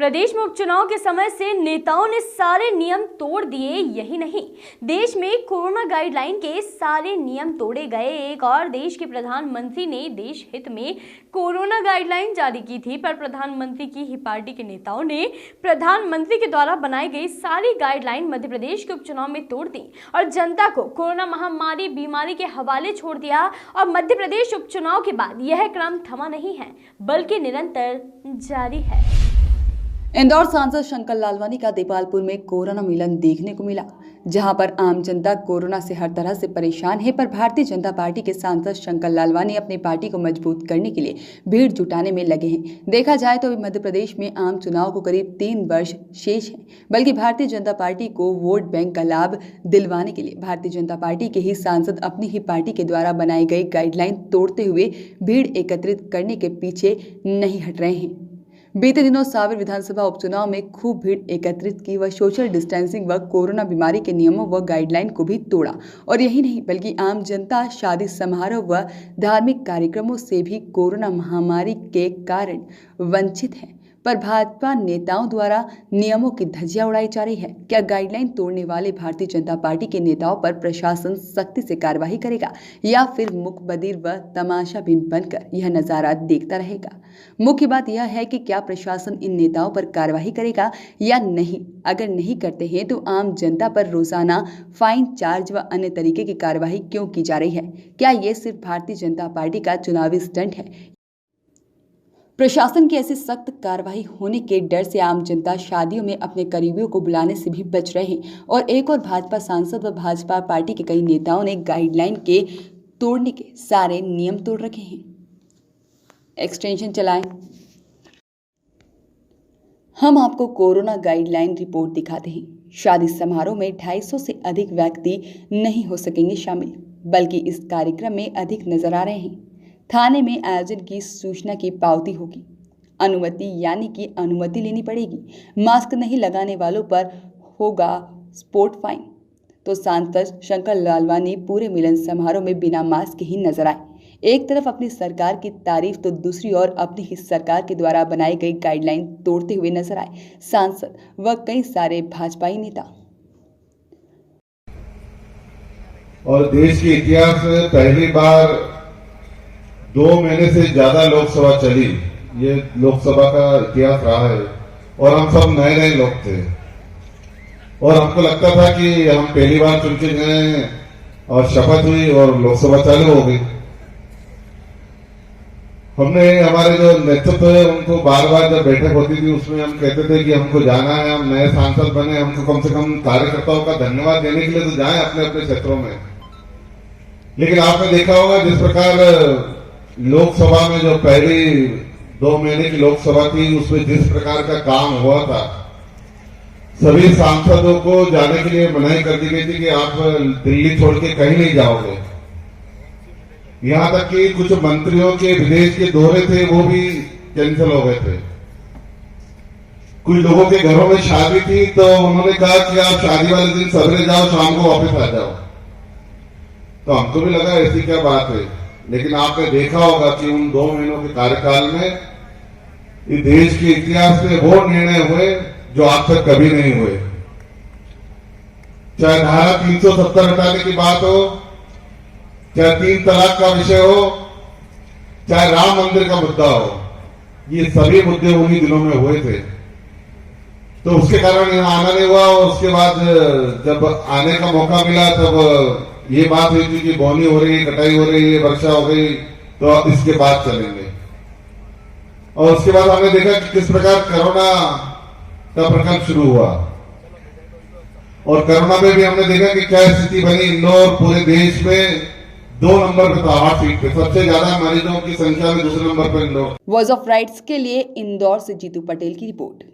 प्रदेश में उपचुनाव के समय से नेताओं ने सारे नियम तोड़ दिए। यही नहीं, देश में कोरोना गाइडलाइन के सारे नियम तोड़े गए। एक और देश के प्रधानमंत्री ने देश हित में कोरोना गाइडलाइन जारी की थी, पर प्रधानमंत्री की ही पार्टी के नेताओं ने प्रधानमंत्री के द्वारा बनाई गई सारी गाइडलाइन मध्य प्रदेश के उपचुनाव में तोड़ दी और जनता को कोरोना महामारी बीमारी के हवाले छोड़ दिया। और मध्य प्रदेश उपचुनाव के बाद यह क्रम थमा नहीं है, बल्कि निरंतर जारी है। इंदौर सांसद शंकर लालवानी का देपालपुर में कोरोना मिलन देखने को मिला, जहां पर आम जनता कोरोना से हर तरह से परेशान है, पर भारतीय जनता पार्टी के सांसद शंकर लालवानी अपनी पार्टी को मजबूत करने के लिए भीड़ जुटाने में लगे हैं। देखा जाए तो मध्य प्रदेश में आम चुनाव को करीब 3 वर्ष शेष है, बल्कि भारतीय जनता पार्टी को वोट बैंक का लाभ दिलवाने के लिए भारतीय जनता पार्टी के ही सांसद अपनी ही पार्टी के द्वारा बनाई गई गाइडलाइन तोड़ते हुए भीड़ एकत्रित करने के पीछे नहीं हट रहे हैं। बीते दिनों सावेर विधानसभा उपचुनाव में खूब भीड़ एकत्रित की व सोशल डिस्टेंसिंग व कोरोना बीमारी के नियमों व गाइडलाइन को भी तोड़ा। और यही नहीं, बल्कि आम जनता शादी समारोह व धार्मिक कार्यक्रमों से भी कोरोना महामारी के कारण वंचित है, पर भाजपा नेताओं द्वारा नियमों की धज्जियां उड़ाई जा रही है। क्या गाइडलाइन तोड़ने वाले भारतीय जनता पार्टी के नेताओं पर प्रशासन सख्ती से कार्रवाई करेगा, या फिर मुखबधिर व तमाशाबीन बनकर यह नजारा देखता रहेगा? मुख्य बात यह है कि क्या प्रशासन इन नेताओं पर कार्रवाई करेगा या नहीं। अगर नहीं करते हैं तो आम जनता पर रोजाना फाइन चार्ज व अन्य तरीके की कार्रवाई क्यों की जा रही है? क्या ये सिर्फ भारतीय जनता पार्टी का चुनावी स्टंट है? प्रशासन की ऐसी सख्त कार्रवाई होने के डर से आम जनता शादियों में अपने करीबियों को बुलाने से भी बच रहे हैं। और एक और भाजपा सांसद व भाजपा पार्टी के कई नेताओं ने गाइडलाइन के तोड़ने के सारे नियम तोड़ रखे हैं। एक्सटेंशन चलाएं। हम आपको कोरोना गाइडलाइन रिपोर्ट दिखाते हैं। शादी समारोह में 250 से अधिक व्यक्ति नहीं हो सकेंगे शामिल, बल्कि इस कार्यक्रम में अधिक नजर आ रहे हैं। थाने में आयोजन की सूचना की पावती होगी। अनुमति यानी कि अनुमति लेनी पड़ेगी। मास्क नहीं लगाने वालों पर होगा स्पोर्ट फाइन। तो सांसद शंकर लालवानी पूरे मिलन समारोह में बिना मास्क ही नजर आए। एक तरफ अपनी सरकार की तारीफ तो दूसरी ओर अपनी ही सरकार के द्वारा बनाई गई गाइडलाइन तोड़ते हुए नजर आए सांसद व कई सारे भाजपाई नेता। और देश के इतिहास में पहली बार 2 महीने से ज्यादा लोकसभा चली, ये लोकसभा का इतिहास रहा है। और हम सब नए नए लोग थे और हमको लगता था कि हम पहली बार चुन के गए और शपथ हुई और लोकसभा चालू हो गई। हमने हमारे जो नेतृत्व है उनको बार बार जब बैठक होती थी उसमें हम कहते थे कि हमको जाना है, हम नए सांसद बने, हमको कम से कम कार्यकर्ताओं का धन्यवाद देने के लिए तो जाएं अपने अपने क्षेत्रों में। लेकिन आपने देखा होगा जिस प्रकार लोकसभा में जो पहली 2 महीने की लोकसभा थी उसमें जिस प्रकार का काम हुआ था, सभी सांसदों को जाने के लिए मनाही कर दी गई थी कि आप दिल्ली छोड़ के कहीं नहीं जाओगे। यहां तक कि कुछ मंत्रियों के विदेश के दौरे थे वो भी कैंसिल हो गए थे। कुछ लोगों के घरों में शादी थी तो उन्होंने कहा कि आप शादी वाले दिन सवेरे जाओ, शाम को वापस आ जाओ। तो हमको भी लगा ऐसी क्या बात है, लेकिन आपने देखा होगा कि उन 2 महीनों के कार्यकाल में इस देश के इतिहास में वो निर्णय हुए जो आज तक कभी नहीं हुए। चाहे धारा 370 हटाने की बात हो, चाहे 3 तलाक का विषय हो, चाहे राम मंदिर का मुद्दा हो, ये सभी मुद्दे उन्हीं दिनों में हुए थे। तो उसके कारण यहां आना नहीं हुआ। और उसके बाद जब आने का मौका मिला तब ये बात हुई थी कि बोनी हो रही है, कटाई हो रही है, वर्षा हो गई, तो इसके बाद चलेंगे। और उसके बाद हमने देखा कि किस प्रकार कोरोना का प्रकोप शुरू हुआ। और कोरोना में भी हमने देखा कि क्या स्थिति बनी। इंदौर पूरे देश में 2 नंबर पे था, 8 सीट पे सबसे ज्यादा मरीजों की संख्या में दूसरे नंबर पर इंदौर। वॉइस ऑफ राइट्स के लिए इंदौर से जीतू पटेल की रिपोर्ट।